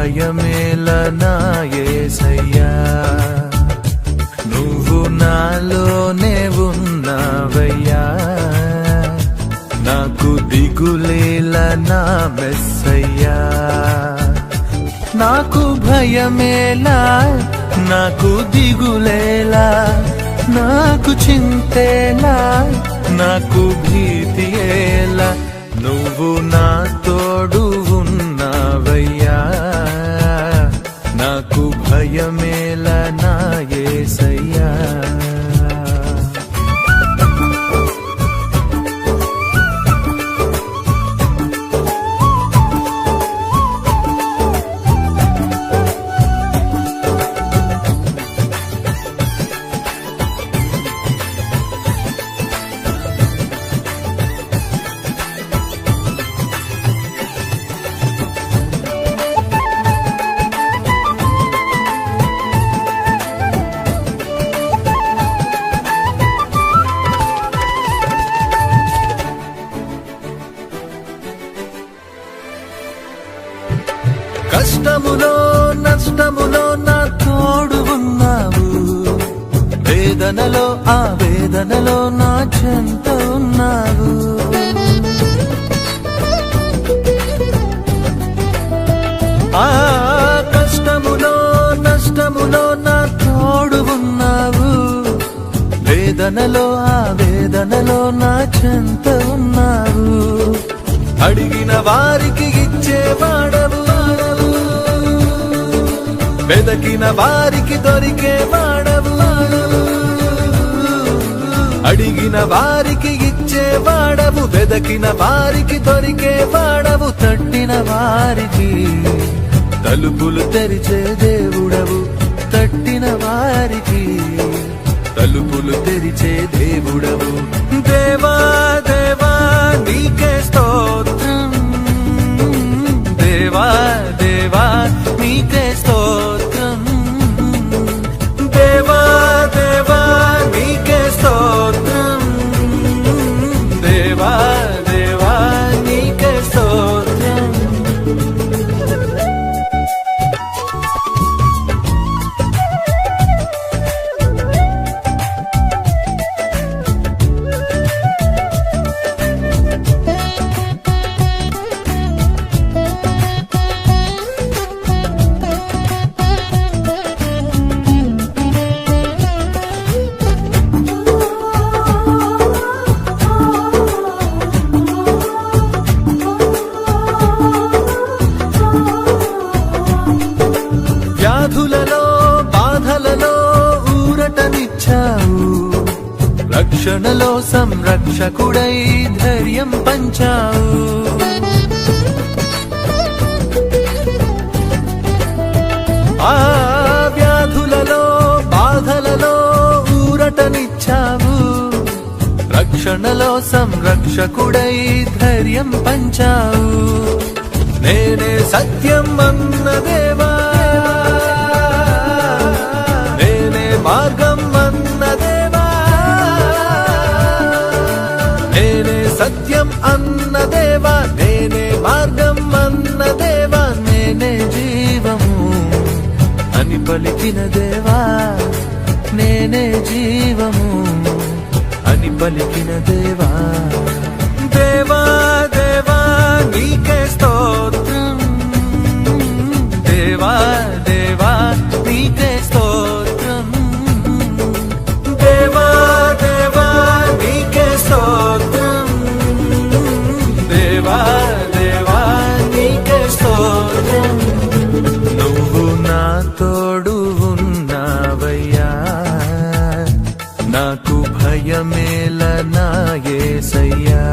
భయమేల నా యేసయ్యా, నువ్వు నాలోనే ఉన్నావయ్యా, నాకు దిగులేల నా మెస్సయ్యా, నాకు భయమేలా, నాకు దిగులేలా, నాకు చింతేలా, నాకు భీతియేలా, నువ్వు నా తోడు ఉన్నావయ్యా, నాకు భయమేలా నా యేసయ్యా. కష్టములో నష్టములో నా తోడు ఉన్నావు, వేదనలో ఆ వేదనలో నా చెంత ఉన్నావు, ఆ కష్టములో నష్టములో నా తోడు ఉన్నావు, వేదనలో ఆ వేదనలో నా చెంత ఉన్నావు, అడిగిన వారికి ఇచ్చేవాడవు, వెదకిన వారికి దొరికేవాడవు, అడిగిన వారికి ఇచ్చేవాడవు, వెదకిన వారికి దొరికేవాడవు, తట్టిన వారికి తలుపులు తెరిచే దేవుడవు, తట్టిన వారికి తలుపులు తెరిచే దేవుడవు, దేవా దేవా నీకే స్తోత్రం, దేవా దేవా నీకే స్తోత్రం, దేవా దేవా నీకే స్తోత్రం, దేవా దేవా నీకే స్తోత్రం. వ్యాధులలో బాధలలో ఊరటనిచ్చావు, రక్షణలో సంరక్షకుడై ధైర్యం పంచావు, ఆ వ్యాధులలో బాధలలో ఊరటనిచ్చావు, రక్షణలో సంరక్షకుడై ధైర్యం పంచావు, నేనే సత్యం అన్న దేవా, మార్గం అన్న దేవా, నేనే సత్యం అన్న దేవా, నేనే మార్గం అన్న దేవా, నేనే జీవము అని పలికిన దేవా, నేనే జీవము అని పలికిన దేవా, దేవా దేవా నీకే స్తోత్రం, దేవా దేవా నీకే స్తోత్రం, దేవా దేవా నీకే స్తోత్రం, దేవా దేవా నీకే స్తోత్రం. నువ్వు నా తోడు ఉన్నావయ్యా, నాకు భయమేల నా యేసయ్యా.